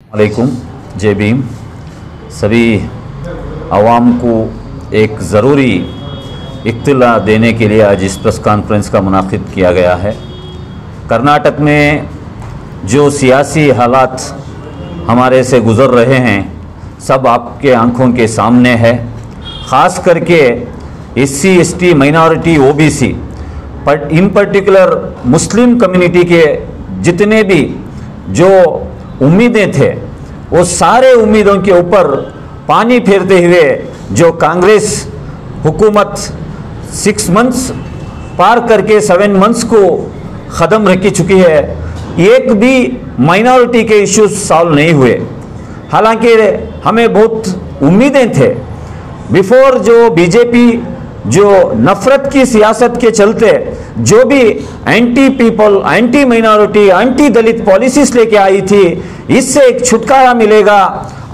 वालेकुम, जय भीम। सभी आवाम को एक ज़रूरी इत्तला देने के लिए आज इस प्रेस कॉन्फ्रेंस का मुनाकिद किया गया है। कर्नाटक में जो सियासी हालात हमारे से गुज़र रहे हैं सब आपके आंखों के सामने है। ख़ास करके SC ST माइनॉरिटी OBC इन पर्टिकुलर मुस्लिम कम्युनिटी के जितने भी जो उम्मीदें थे वो सारे उम्मीदों के ऊपर पानी फेरते हुए जो कांग्रेस हुकूमत 6 मंथ्स पार करके 7 मंथ्स को ख़त्म रख चुकी है, एक भी माइनॉरिटी के इश्यूज सॉल्व नहीं हुए। हालांकि हमें बहुत उम्मीदें थे बिफोर जो बीजेपी जो नफरत की सियासत के चलते जो भी anti people, anti minority, anti Dalit policies लेके आई थी, इससे एक छुटकारा मिलेगा।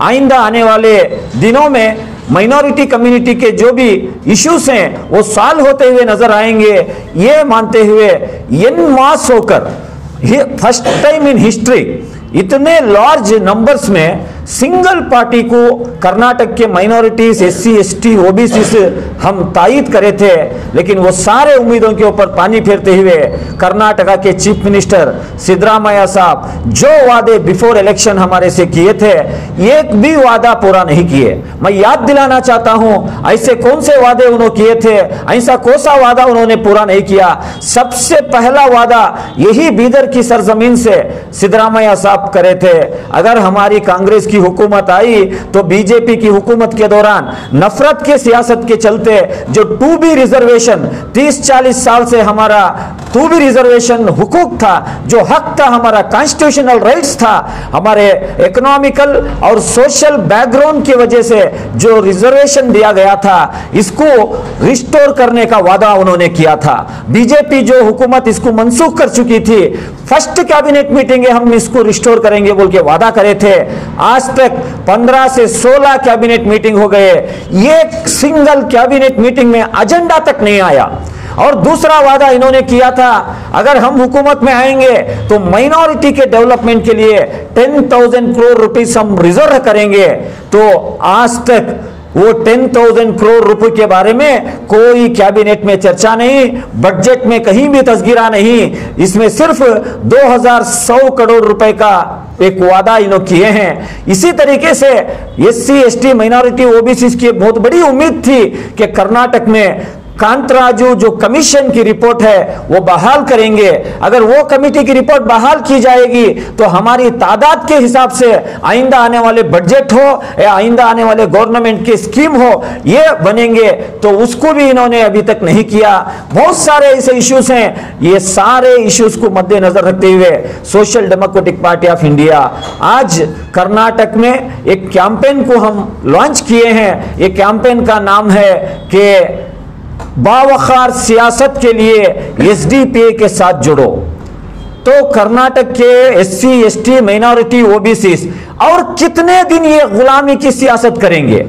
आइंदा आने वाले दिनों में माइनॉरिटी कम्युनिटी के जो भी इश्यूज हैं वो सॉल्व होते हुए नजर आएंगे, ये मानते हुए एन मास होकर फर्स्ट टाइम इन हिस्ट्री इतने लार्ज नंबर्स में सिंगल पार्टी को कर्नाटक के माइनॉरिटीज SC ST OBC से हम तायद करे थे, लेकिन वो सारे उम्मीदों के ऊपर पानी फेरते हुए कर्नाटका के चीफ मिनिस्टर सिद्धरामैया साहब जो वादे बिफोर इलेक्शन हमारे से किए थे एक भी वादा पूरा नहीं किए। मैं याद दिलाना चाहता हूं ऐसे कौन से वादे उन्होंने किए थे, ऐसा कौन सा वादा उन्होंने पूरा नहीं किया। सबसे पहला वादा यही बीदर की सरजमीन से सिद्धरामैया साहब करे थे, अगर हमारी कांग्रेस की हुकूमत आई तो बीजेपी की हुकूमत के दौरान नफरत के सियासत के चलते जो 2B रिजर्वेशन 30-40 साल से हमारा 2B रिजर्वेशन हुकूक था, जो हक था, हमारा कॉन्स्टिट्यूशनल राइट्स था, हमारे इकोनॉमिकल और सोशल बैकग्राउंड की वजह से जो रिजर्वेशन दिया गया था इसको रिस्टोर करने का वादा उन्होंने किया था। बीजेपी जो हुकूमत इसको मंसूख कर चुकी थी, फर्स्ट कैबिनेट मीटिंग हम इसको रिस्टोर करेंगे बोल के वादा करे थे। आज तक 15 से 16 कैबिनेट मीटिंग हो गए, एक सिंगल कैबिनेट मीटिंग में एजेंडा तक नहीं आया। और दूसरा वादा इन्होंने किया था अगर हम हुकूमत में आएंगे तो माइनॉरिटी के डेवलपमेंट के लिए 10,000 करोड़ रुपीस हम रिजर्व करेंगे। तो आज तक वो 10,000 करोड़ रुपए के बारे में कोई कैबिनेट में चर्चा नहीं, बजट में कहीं भी तस्गिरा नहीं, इसमें सिर्फ 2,100 करोड़ रुपए का एक वादा इन्होंने किए हैं। इसी तरीके से SC ST माइनॉरिटी OBC की बहुत बड़ी उम्मीद थी कि कर्नाटक में कांतराजू जो कमीशन की रिपोर्ट है वो बहाल करेंगे। अगर वो कमेटी की रिपोर्ट बहाल की जाएगी तो हमारी तादाद के हिसाब से आइंदा आने वाले बजट हो या आइंदा आने वाले गवर्नमेंट की स्कीम हो ये बनेंगे, तो उसको भी इन्होंने अभी तक नहीं किया। बहुत सारे ऐसे इश्यूज हैं, ये सारे इश्यूज को मद्देनजर रखते हुए social democratic party of India आज कर्नाटक में एक कैंपेन को हम लॉन्च किए हैं। ये कैंपेन का नाम है कि बावखार सियासत के लिए SDPA के साथ जुड़ो। तो कर्नाटक के SC ST माइनॉरिटी OBC और कितने दिन ये गुलामी की सियासत करेंगे?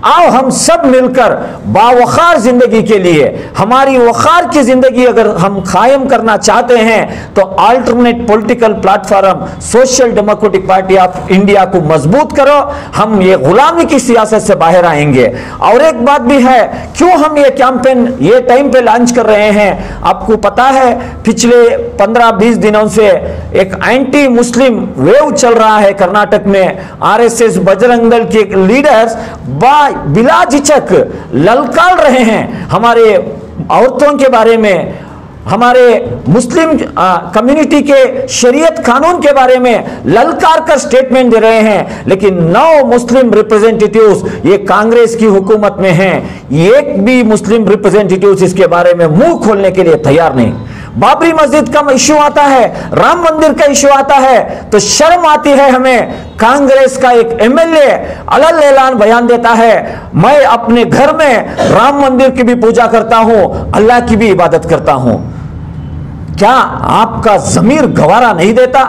आओ हम सब मिलकर बावखार जिंदगी के लिए, हमारी वखार की जिंदगी अगर हम कायम करना चाहते हैं तो alternate political platform social democratic party of India को मजबूत करो, हम ये गुलामी की सियासत से बाहर आएंगे। और एक बात भी है, क्यों हम ये कैंपेन ये टाइम पे लॉन्च कर रहे हैं, आपको पता है पिछले 15-20 दिनों से एक एंटी मुस्लिम वेव चल रहा है कर्नाटक में। RSS बजरंग दल के लीडर्स बिला झिझक ललकार रहे हैं हमारे औरतों के बारे में, हमारे मुस्लिम कम्युनिटी के शरीयत कानून के बारे में ललकार कर स्टेटमेंट दे रहे हैं, लेकिन 9 मुस्लिम रिप्रेजेंटेटिव्स ये कांग्रेस की हुकूमत में हैं, एक भी मुस्लिम रिप्रेजेंटेटिव्स इसके बारे में मुंह खोलने के लिए तैयार नहीं। बाबरी मस्जिद का इश्यू आता है, राम मंदिर का इश्यू आता है तो शर्म आती है हमें। कांग्रेस का एक MLA अलग ऐलान बयान देता है, मैं अपने घर में राम मंदिर की भी पूजा करता हूं, अल्लाह की भी इबादत करता हूं। क्या आपका जमीर गवारा नहीं देता?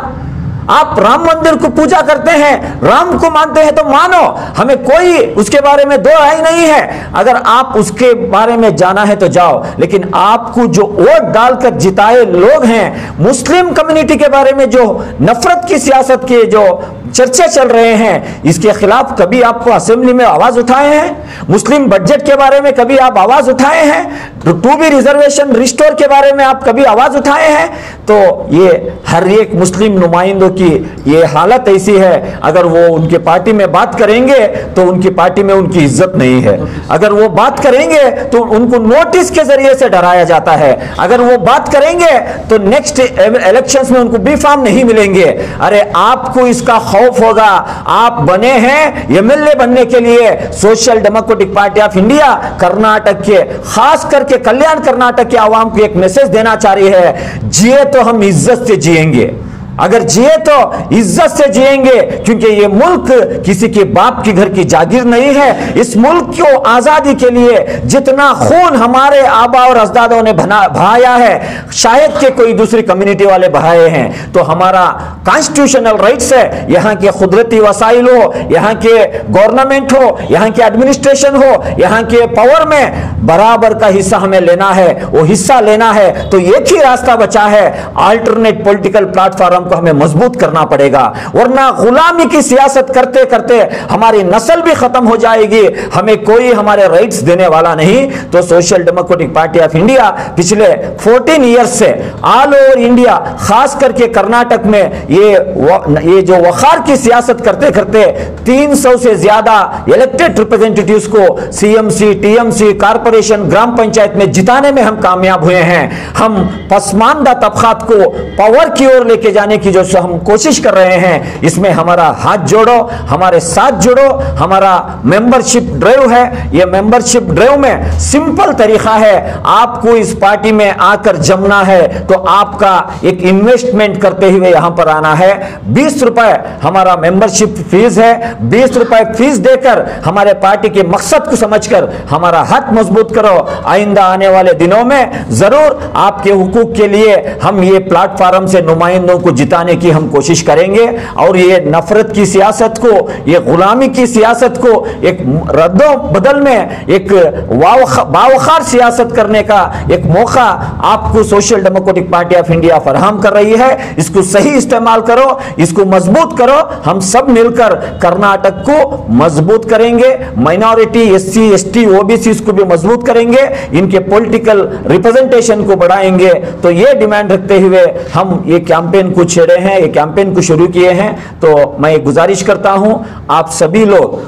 आप राम मंदिर को पूजा करते हैं, राम को मानते हैं तो मानो, हमें कोई उसके बारे में दो राय नहीं है। अगर आप उसके बारे में जाना है तो जाओ, लेकिन आपको जो वोट डालकर जिताए लोग हैं, मुस्लिम कम्युनिटी के बारे में जो नफरत की सियासत के जो चर्चे चल रहे हैं, इसके खिलाफ कभी आपको असेंबली में आवाज उठाए हैं? मुस्लिम बजट के बारे में कभी आप आवाज उठाए हैं? 2B रिजर्वेशन रिस्टोर के बारे में आप कभी आवाज उठाए हैं? तो ये हर एक मुस्लिम नुमाइंदों की ये हालत ऐसी है, अगर वो उनके पार्टी में बात करेंगे तो उनकी पार्टी में उनकी इज्जत नहीं है, अगर वो बात करेंगे तो उनको नोटिस के जरिए से डराया जाता है, अगर वो बात करेंगे तो नेक्स्ट इलेक्शंस में उनको बी फार्म नहीं मिलेंगे। अरे आपको इसका खौफ होगा, आप बने हैं एमएलए बनने के लिए। Social democratic party of India Karnataka के, खास करके कल्याण कर्नाटक के आवाम को एक मैसेज देना चाह रही है, जिए तो हम इज्जत से जिएंगे, अगर जिए तो इज्जत से जिएंगे, क्योंकि ये मुल्क किसी के बाप की घर की जागीर नहीं है। इस मुल्क को आजादी के लिए जितना खून हमारे आबा और अजदादों ने बहाया है, शायद के कोई दूसरी कम्युनिटी वाले बहाए हैं। तो हमारा कॉन्स्टिट्यूशनल राइट्स है, यहाँ के कुदरती वसाइल हो, यहाँ के गवर्नमेंट हो, यहाँ के एडमिनिस्ट्रेशन हो, यहाँ के पावर में बराबर का हिस्सा हमें लेना है, वो हिस्सा लेना है। तो एक ही रास्ता बचा है, अल्टरनेट पॉलिटिकल प्लेटफॉर्म को हमें मजबूत करना पड़ेगा, वरना गुलामी की सियासत करते करते हमारी नस्ल भी खत्म हो जाएगी, हमें कोई हमारे राइट्स देने वाला नहीं। तो social democratic party of India पिछले 14 ईयर्स से ऑल ओवर इंडिया, खास करके कर्नाटक में ये जो वखार की सियासत करते करते 300 से ज्यादा इलेक्टेड रिप्रेजेंटेटिव्स को सीएमसी, टीएमसी, कारपोरेशन, ग्राम पंचायत में जिताने में हम कामयाब हुए हैं। हम पसमानदा तबकात को पावर की ओर लेके जाने की जो हम कोशिश कर रहे हैं, इसमें हमारा हाथ जोड़ो, हमारे साथ जुड़ो। हमारा मेंबरशिप ड्राइव है, ये मेंबरशिप ड्राइव में सिंपल तरीका है, आपको इस पार्टी में आकर जमना है तो आपका एक इन्वेस्टमेंट करते हुए यहां पर आना है। 20 रुपए हमारा मेंबरशिप फीस है, 20 रुपए फीस देकर हमारे पार्टी के मकसद को समझकर हमारा हाथ मजबूत करो। आइंदा आने वाले दिनों में जरूर आपके हुकूक के लिए हम ये प्लेटफॉर्म से नुमाइंदों को जिताने की हम कोशिश करेंगे, और ये नफरत की सियासत को, ये गुलामी की सियासत को एक रद्दो बदल में एक बावखार सियासत करने का एक मौका आपको social democratic party of India फराहम कर रही है। इसको सही इस्तेमाल करो, इसको मजबूत करो, हम सब मिलकर कर्नाटक को मजबूत करेंगे, माइनॉरिटी, एससी, एसटी, ओबीसी को भी मजबूत करेंगे, इनके पॉलिटिकल रिप्रेजेंटेशन को बढ़ाएंगे। तो ये डिमांड रखते हुए हम ये कैंपेन को छेड़े हैं, ये कैंपेन को शुरू किए हैं। तो मैं गुजारिश करता हूं आप सभी लोग,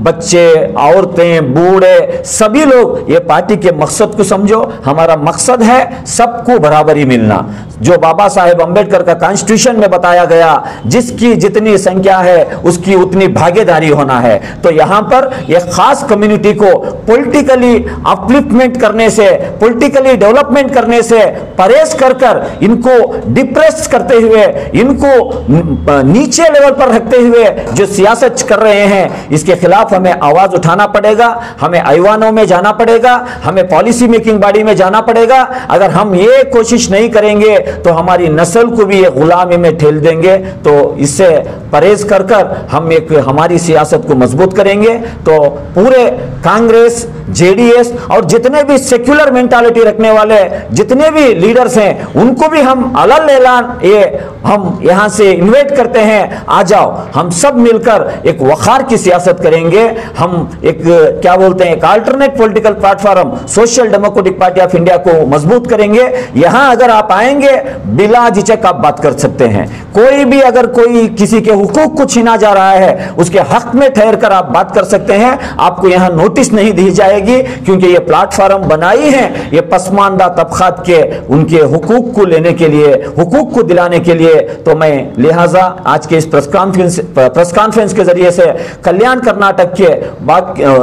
बच्चे, औरतें, बूढ़े, सभी लोग ये पार्टी के मकसद को समझो। हमारा मकसद है सबको बराबरी मिलना, जो बाबा साहेब अंबेडकर का कॉन्स्टिट्यूशन में बताया गया, जिसकी जितनी संख्या है उसकी उतनी भागीदारी होना है। तो यहां पर एक खास कम्युनिटी को पॉलिटिकली अपलिफ्टमेंट करने से, पॉलिटिकली डेवलपमेंट करने से परहेज कर इनको डिप्रेस करते हुए, इनको नीचे लेवल पर रखते हुए जो सियासत कर रहे हैं, इसके खिलाफ हमें आवाज उठाना पड़ेगा, हमें ऐवानों में जाना पड़ेगा, हमें पॉलिसी मेकिंग बॉडी में जाना पड़ेगा। अगर हम ये कोशिश नहीं करेंगे तो हमारी नस्ल को भी ये गुलामी में ठेल देंगे। तो इससे परहेज कर हम एक हमारी सियासत को मजबूत करेंगे। तो पूरे कांग्रेस, जेडीएस और जितने भी सेक्युलर मेंटालिटी रखने वाले जितने भी लीडर्स हैं, उनको भी हम अलग ऐलान ये हम यहां से इन्वाइट करते हैं, आ जाओ, हम सब मिलकर एक वखार की सियासत करेंगे। हम एक क्या बोलते हैं, एक alternate political platform social democratic party of India को मजबूत करेंगे। यहां अगर आप आएंगे बिला झिझक आप बात कर सकते हैं। कोई भी अगर कोई किसी के हुकूक को छीना जा रहा है, उसके हक में ठहर कर आप बात कर सकते हैं। आपको यहां नोटिस नहीं दी जाएगी, क्योंकि ये प्लेटफॉर्म बनाई है ये पसमानदा तबकात के उनके हुकूक को लेने के लिए, हुकूक को दिलाने के लिए। तो मैं लिहाजा आज के इस प्रेस कॉन्फ्रेंस के जरिए से कल्याण कर्नाटक के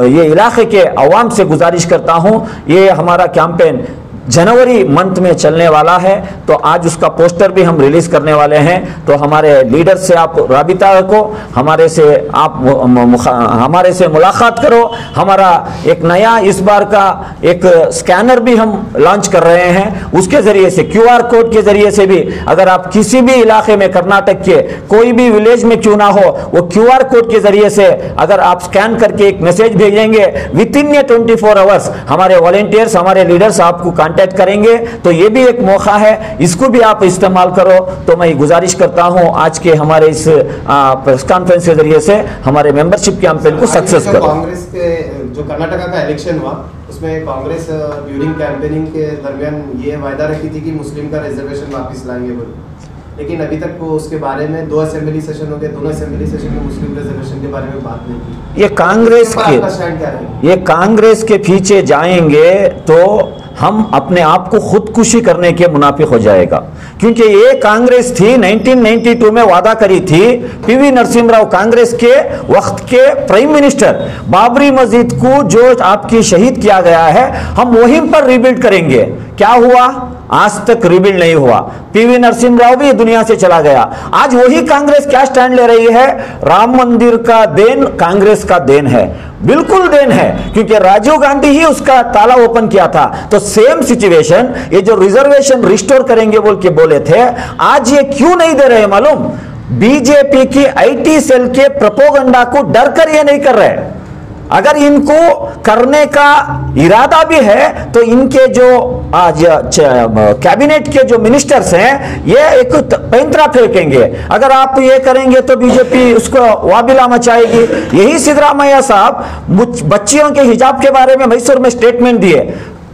ये इलाके के अवाम से गुजारिश करता हूं, ये हमारा कैंपेन जनवरी मंथ में चलने वाला है। तो आज उसका पोस्टर भी हम रिलीज करने वाले हैं। तो हमारे लीडर से आप राबिता को, हमारे से मुलाकात करो। हमारा एक नया इस बार का एक स्कैनर भी हम लॉन्च कर रहे हैं, उसके जरिए से QR कोड के जरिए से भी अगर आप किसी भी इलाके में कर्नाटक के कोई भी विलेज में क्यों ना हो, वो QR कोड के जरिए से अगर आप स्कैन करके एक मैसेज भेजेंगे, विद इन 24 आवर्स हमारे वॉलंटियर्स, हमारे लीडर्स आपको कांटेक्ट करेंगे तो ये भी एक मौका है, इसको भी आप इस्तेमाल करो। तो मैं गुजारिश करता हूं आज के हमारे इस प्रेस कॉन्फ्रेंस के जरिए से हमारे मेंबरशिप कैंपेन को सक्सेस करो। कांग्रेस के जो कर्नाटका का इलेक्शन हुआ उसमें कांग्रेस ड्यूरिंग कैंपेनिंग के दरमियान ये वायदा रखी थी कि मुस्लिम का रिजर्वेशन वापस लाएंगे बोल, लेकिन अभी तक वो उसके बारे में 2 असेंबली सेशन हो गए, दोनों असेंबली सेशन में मुस्लिम रिजर्वेशन के बारे में बात नहीं की। ये कांग्रेस के पीछे जाएंगे तो हम अपने आप को खुदकुशी करने के मुनाफिक हो जाएगा, क्योंकि ये कांग्रेस थी 1992 में वादा करी थी। पीवी नरसिम्हा राव कांग्रेस के वक्त के प्राइम मिनिस्टर, बाबरी मस्जिद को जो आपकी शहीद किया गया है हम वहीं पर रिबिल्ड करेंगे। क्या हुआ? आज तक रिबिल्ड नहीं हुआ। पीवी नरसिम्हा राव भी दुनिया से चला गया। आज वही कांग्रेस क्या स्टैंड ले रही है? राम मंदिर का देन कांग्रेस का देन है, बिल्कुल देन है, क्योंकि राजीव गांधी ही उसका ताला ओपन किया था। तो सेम सिचुएशन, ये जो रिजर्वेशन रिस्टोर करेंगे बोल के बोले थे, आज ये क्यों नहीं दे रहे मालूम? बीजेपी की आईटी सेल के प्रोपोगंडा को डर कर ये नहीं कर रहे। अगर इनको करने का इरादा भी है तो इनके जो आज कैबिनेट के जो मिनिस्टर्स हैं ये एक पैंतरा फेंकेंगे। अगर आप ये करेंगे तो बीजेपी उसको वाबिला मचाएगी। यही सिद्धरामैया साहब बच्चियों के हिजाब के बारे में मैसूर में स्टेटमेंट दिए,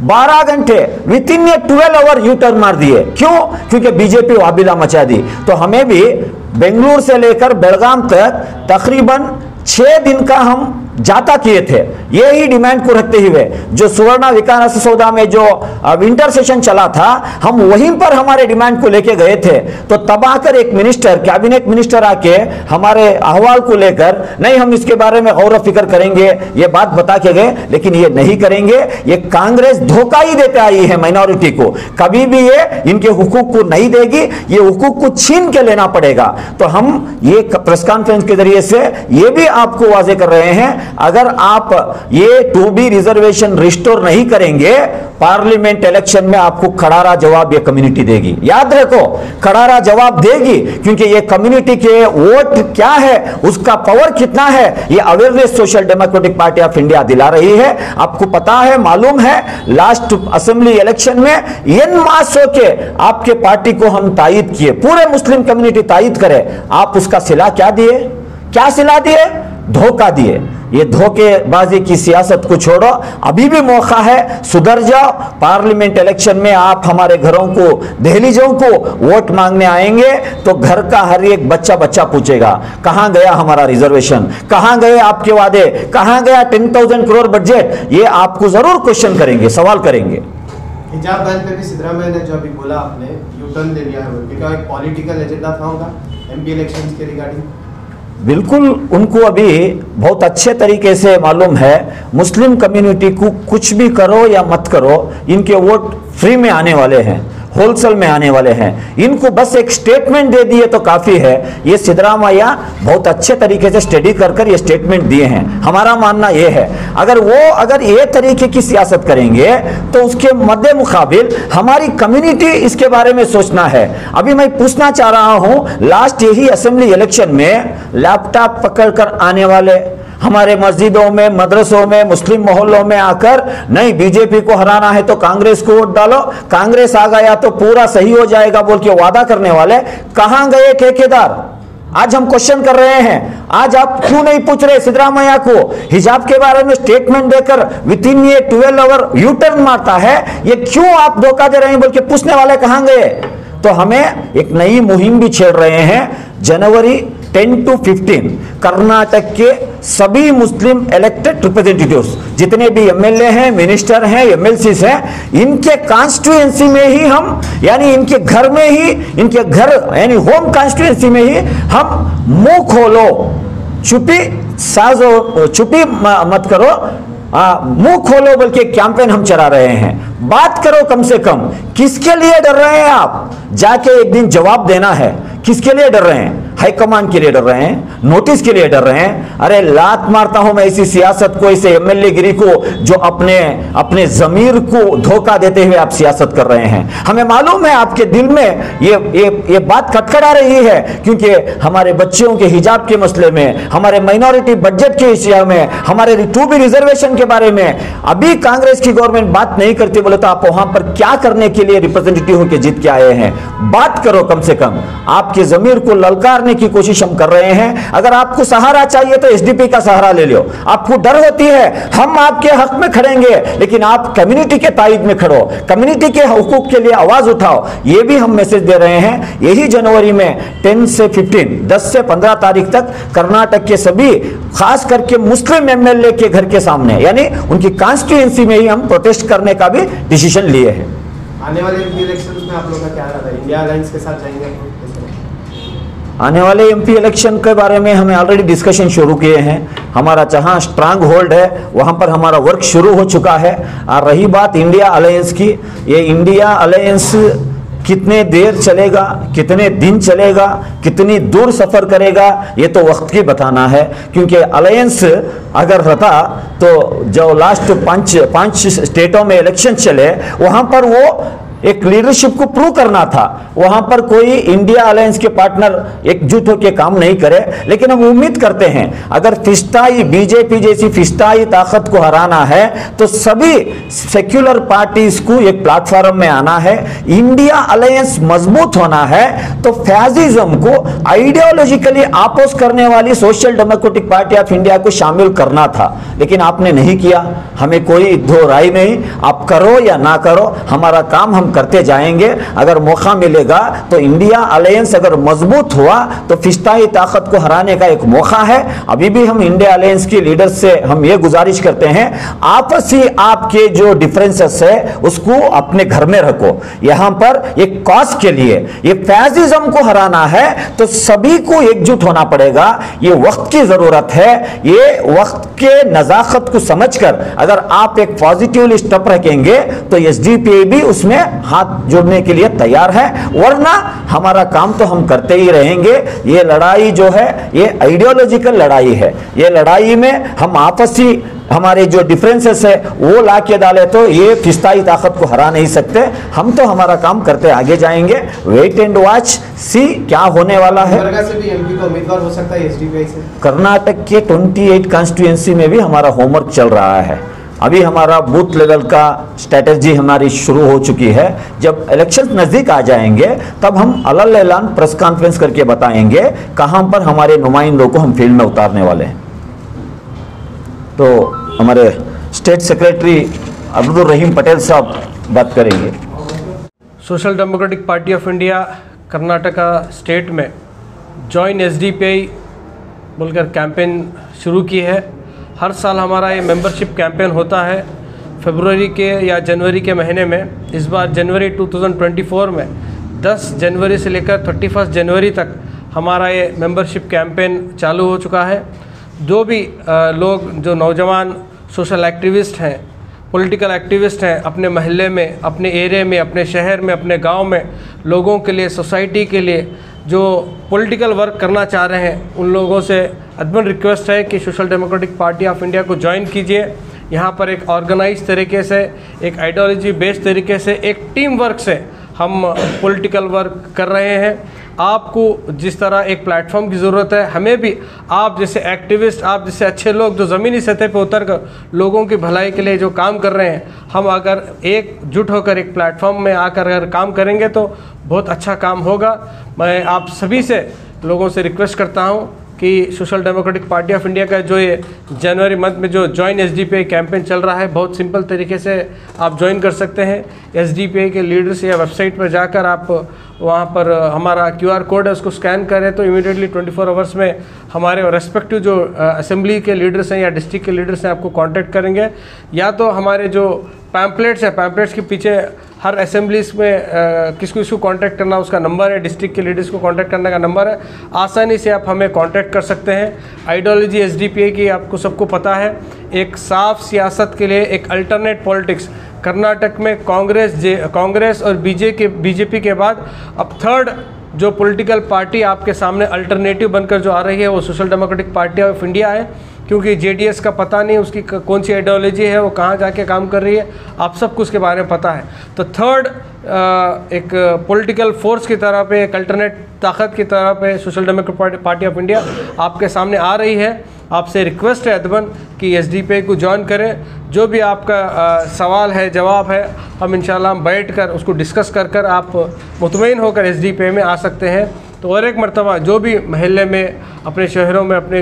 12 घंटे within 12 hour U turn मार दिए। क्यों? क्योंकि बीजेपी वाबिला मचा दी। तो हमें भी बेंगलुरु से लेकर बेलगाम तक तकरीबन 6 दिन का हम जाता किए थे, यही डिमांड को रखते हुए। जो सुवर्णा विकास सौदा में जो विंटर सेशन चला था, हम वहीं पर हमारे डिमांड को लेके गए थे। तो तब आकर एक मिनिस्टर, कैबिनेट मिनिस्टर आके हमारे अहवाल को लेकर, नहीं हम इसके बारे में गौर फिक्र करेंगे, ये बात बता के गए, लेकिन ये नहीं करेंगे। ये कांग्रेस धोखा ही देते आई है माइनॉरिटी को, कभी भी ये इनके हुकूक को नहीं देगी, ये हुकूक को छीन के लेना पड़ेगा। तो हम ये प्रेस कॉन्फ्रेंस के जरिए से ये भी आपको वाजे कर रहे हैं, अगर आप ये 2B रिजर्वेशन रिस्टोर नहीं करेंगे, पार्लियामेंट इलेक्शन में आपको करारा जवाब ये कम्युनिटी देगी। याद रखो, करारा जवाब देगी, क्योंकि ये कम्युनिटी के वोट क्या है, उसका पावर कितना है, ये awareness social democratic party of India दिला रही है। आपको पता है, मालूम है, लास्ट असेंबली इलेक्शन में इन मास के आपके पार्टी को हम तायद किए, पूरे मुस्लिम कम्युनिटी तायद करे। आप उसका सिला क्या दिए? क्या सिला दिए? धोखा दिए। ये धोखेबाजी की सियासत को छोड़ो, अभी भी मौका है, सुधर जाओ। पार्लियामेंट इलेक्शन में आप हमारे घरों को, दहलीजों को वोट मांगने आएंगे तो घर का हर एक बच्चा पूछेगा, कहां गया हमारा रिजर्वेशन, कहां गए आपके वादे, कहां गया 10,000 करोड़ बजट? ये आपको जरूर क्वेश्चन करेंगे, सवाल करेंगे। हिजाब बैन पे भी सिद्धरामैया ने जो अभी बोला, आपने यू टर्न ले लिया है, क्या एक पॉलिटिकल एजेंडा था उनका एमपी इलेक्शंस के रिगार्डिंग? बिल्कुल, उनको अभी बहुत अच्छे तरीके से मालूम है मुस्लिम कम्युनिटी को कुछ भी करो या मत करो, इनके वोट फ्री में आने वाले हैं, होलसेल में आने वाले हैं। इनको बस एक स्टेटमेंट दे दिए तो काफी है। ये सिद्धरामैया बहुत अच्छे तरीके से स्टडी कर ये स्टेटमेंट दिए हैं। हमारा मानना ये है, अगर ये तरीके की सियासत करेंगे तो उसके मद्दे मुकाबिल हमारी कम्युनिटी इसके बारे में सोचना है। अभी मैं पूछना चाह रहा हूं, लास्ट यही असेंबली इलेक्शन में लैपटॉप पकड़कर आने वाले हमारे मस्जिदों में, मदरसों में, मुस्लिम मोहल्लों में आकर, नहीं बीजेपी को हराना है तो कांग्रेस को वोट डालो, कांग्रेस आ गया तो पूरा सही हो जाएगा बोल के वादा करने वाले कहां गए ठेकेदार? आज हम क्वेश्चन कर रहे हैं, आज आप क्यों नहीं पूछ रहे सिद्धरामैया को? हिजाब के बारे में स्टेटमेंट देकर within 12 hour U turn मारता है, ये क्यों आप धोखा दे रहे हैं बोल के पूछने वाले कहां गए? तो हमें एक नई मुहिम भी छेड़ रहे हैं। जनवरी 10 to 15 कर्नाटक के सभी मुस्लिम इलेक्टेड रिप्रेजेंटेटिव्स, जितने भी एमएलए हैं, मिनिस्टर हैं, एमएलसीज हैं, इनके कॉन्स्टिट्यूएंसी में ही हम, यानी इनके घर में ही, इनके घर यानी होम कॉन्स्टिट्यूएंसी में ही हम मुंह खोलो, चुप्पी साजो, चुप्पी मत करो, मुंह खोलो बोल के कैंपेन हम चला रहे हैं। बात करो कम से कम। किसके लिए डर रहे हैं आप? जाके एक दिन जवाब देना है। किसके लिए डर रहे हैं? हाईकमान के लिए डर रहे हैं, नोटिस के लिए डर रहे हैं। अरे लात मारता हूं मैं इसी सियासत को, इसे एमएलए गिरी को, जो अपने जमीर को धोखा देते हुए आप सियासत कर रहे हैं। हमें मालूम है आपके दिल में ये बात खटखटा रही है, क्योंकि हमारे बच्चों के हिजाब के मसले में, हमारे माइनॉरिटी बजट के विषय में, हमारे 2B रिजर्वेशन के बारे में अभी कांग्रेस की गवर्नमेंट बात नहीं करती। बोले तो आप वहां पर क्या करने के लिए रिप्रेजेंटेटिव होकर जीत के आए हैं? बात करो कम से कम। आपके जमीर को ललकारने की कोशिश हम कर रहे हैं। अगर आपको सहारा चाहिए तो एसडीपी का सहारा ले लो। आपको डर होती है हम आपके हक में खड़ेंगे, लेकिन आप कम्युनिटी के ताइद में खड़ो, कम्युनिटी के हुकूक के लिए आवाज उठाओ। ये भी हम मैसेज दे रहे हैं। यही जनवरी में 10 से 15 तारीख तक कर्नाटक के सभी खास करके मुस्लिम एमएलए के घर के सामने, यानी उनकी कॉन्स्टिट्यूएंसी में ही हम प्रोटेस्ट करने का भी डिसीजन लिए हैं। आने वाले इलेक्शन में आप लोगों का क्या रहता है? इंडिया अलायंस के साथ जाएंगे? आने वाले एमपी इलेक्शन के बारे में हमें ऑलरेडी डिस्कशन शुरू किए हैं। हमारा जहां स्ट्रांग होल्ड है वहां पर हमारा वर्क शुरू हो चुका है। और रही बात इंडिया अलायंस की, ये इंडिया अलायंस कितने देर चलेगा, कितने दिन चलेगा, कितनी दूर सफर करेगा, ये तो वक्त की बताना है। क्योंकि अलायंस अगर रहता तो जो लास्ट पांच स्टेटों में इलेक्शन चले वहां पर वो एक लीडरशिप को प्रूव करना था। वहां पर कोई इंडिया अलायंस के पार्टनर एकजुट होकर काम नहीं करे। लेकिन हम उम्मीद करते हैं अगर फिस्टाई बीजेपी जैसी फिस्टाई ताकत को हराना है तो सभी सेक्युलर पार्टीज को एक प्लेटफॉर्म में आना है। इंडिया अलायंस मजबूत होना है तो फैसिज्म को आइडियोलॉजिकली अपोज करने वाली social democratic party of India को शामिल करना था, लेकिन आपने नहीं किया। हमें कोई दो राय नहीं, आप करो या ना करो, हमारा काम हम करते जाएंगे। अगर मौका मिलेगा तो इंडिया अलायंस अगर मजबूत हुआ तो फिस्टाई ताकत को हराने का एक मौका है। अभी भी हम इंडिया अलायंस के लीडर से हम ये गुजारिश करते हैं, आपसी आपके जो डिफरेंसेस है उसको अपने घर में रखो। यहां पर एक कॉज के लिए, ये फैसिज्म को हराना है तो सभी को एकजुट होना पड़ेगा। ये वक्त की जरूरत है। ये वक्त के नजाकत को समझकर अगर आप एक पॉजिटिव स्टेप रखेंगे तो एसडीपी भी उसमें हाथ जोड़ने के लिए तैयार है, वरना हमारा काम तो हम करते ही रहेंगे। ये लड़ाई जो है ये आइडियोलॉजिकल लड़ाई है। ये लड़ाई में हम आपसी हमारे जो डिफरेंसेस है वो ला के डाले तो ये फिस्ताई ताकत को हरा नहीं सकते। हम तो हमारा काम करते आगे जाएंगे। वेट एंड वॉच, सी क्या होने वाला है। से भी एमपी का उम्मीदवार हो सकता है एसडीपी से। कर्नाटक के 28 कॉन्स्टिट्यूएंसी में भी हमारा होमवर्क चल रहा है। अभी हमारा बूथ लेवल का स्ट्रेटेजी हमारी शुरू हो चुकी है। जब इलेक्शन नज़दीक आ जाएंगे तब हम अलग ऐलान प्रेस कॉन्फ्रेंस करके बताएंगे कहां पर हमारे नुमाइंदों को हम फील्ड में उतारने वाले हैं। तो हमारे स्टेट सेक्रेटरी अब्दुल रहीम पटेल साहब बात करेंगे। Social democratic party of India Karnataka state में जॉइन एसडीपीआई बोलकर कैंपेन शुरू की है। हर साल हमारा ये मेंबरशिप कैंपेन होता है फरवरी के या जनवरी के महीने में। इस बार जनवरी 2024 में 10 जनवरी से लेकर 31 जनवरी तक हमारा ये मेंबरशिप कैंपेन चालू हो चुका है। जो भी लोग जो नौजवान सोशल एक्टिविस्ट हैं, पॉलिटिकल एक्टिविस्ट हैं, अपने महल्ले में, अपने एरिया में, अपने शहर में, अपने गांव में लोगों के लिए, सोसाइटी के लिए जो पॉलिटिकल वर्क करना चाह रहे हैं, उन लोगों से अदबन रिक्वेस्ट है कि social democratic party of India को ज्वाइन कीजिए। यहाँ पर एक ऑर्गेनाइज तरीके से, एक आइडियोलॉजी बेस्ड तरीके से, एक टीम वर्क से हम पॉलिटिकल वर्क कर रहे हैं। आपको जिस तरह एक प्लेटफॉर्म की ज़रूरत है, हमें भी आप जैसे एक्टिविस्ट, आप जैसे अच्छे लोग जो ज़मीनी सतह पर उतर कर लोगों की भलाई के लिए जो काम कर रहे हैं, हम अगर एकजुट होकर एक प्लेटफॉर्म में आकर अगर काम करेंगे तो बहुत अच्छा काम होगा। मैं आप सभी से लोगों से रिक्वेस्ट करता हूं कि social democratic party of India का जो ये जनवरी मंथ में जो जॉइन एसडीपीआई कैंपेन चल रहा है, बहुत सिंपल तरीके से आप ज्वाइन कर सकते हैं। एसडीपीआई के लीडर्स या वेबसाइट पर जाकर आप वहाँ पर हमारा QR कोड है उसको स्कैन करें तो इमीडिएटली 24 आवर्स में हमारे रेस्पेक्टिव जो असेंबली के लीडर्स हैं या डिस्ट्रिक्ट के लीडर्स हैं आपको कांटेक्ट करेंगे। या तो हमारे जो पैम्पलेट्स हैं, पैम्पलेट्स के पीछे हर असेंबलीज में किसको किसको कांटेक्ट करना उसका नंबर है, डिस्ट्रिक्ट के लीडर्स को कांटेक्ट करने का नंबर है। आसानी से आप हमें कांटेक्ट कर सकते हैं। आइडियोलॉजी एसडीपीआई की आपको सबको पता है, एक साफ सियासत के लिए एक अल्टरनेट पॉलिटिक्स। कर्नाटक में कांग्रेस और बीजेपी के बाद अब थर्ड जो पॉलिटिकल पार्टी आपके सामने अल्टरनेटिव बनकर जो आ रही है वो social democratic party of India है, क्योंकि जेडीएस का पता नहीं उसकी कौन सी आइडियोलॉजी है, वो कहाँ जाके काम कर रही है, आप सबको उसके बारे में पता है। तो थर्ड एक पॉलिटिकल फोर्स की तरह पे, एक अल्टरनेट ताकत की तरह पे social democratic party of India आपके सामने आ रही है। आपसे रिक्वेस्ट है अदबन कि एसडीपीआई को ज्वाइन करें। जो भी आपका सवाल है, जवाब है, हम इंशाल्लाह हम बैठ कर उसको डिस्कस कर आप मुतमईन होकर एसडीपीआई में आ सकते हैं। तो और एक मरतबा जो भी महल्ले में, अपने शहरों में, अपने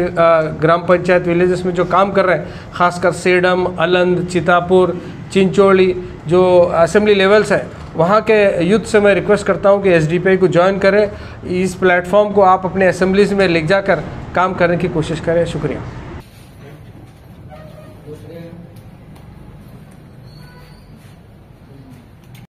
ग्राम पंचायत विलेजेस में जो काम कर रहे हैं, ख़ासकर सेडम, अलंद, चितापुर, चिंचोली, जो असेंबली लेवल्स हैं, वहाँ के यूथ से मैं रिक्वेस्ट करता हूँ कि एसडीपीआई को ज्वाइन करें। इस प्लेटफॉर्म को आप अपने असेंबलीज़ में ले जाकर काम करने की कोशिश करें। शुक्रिया।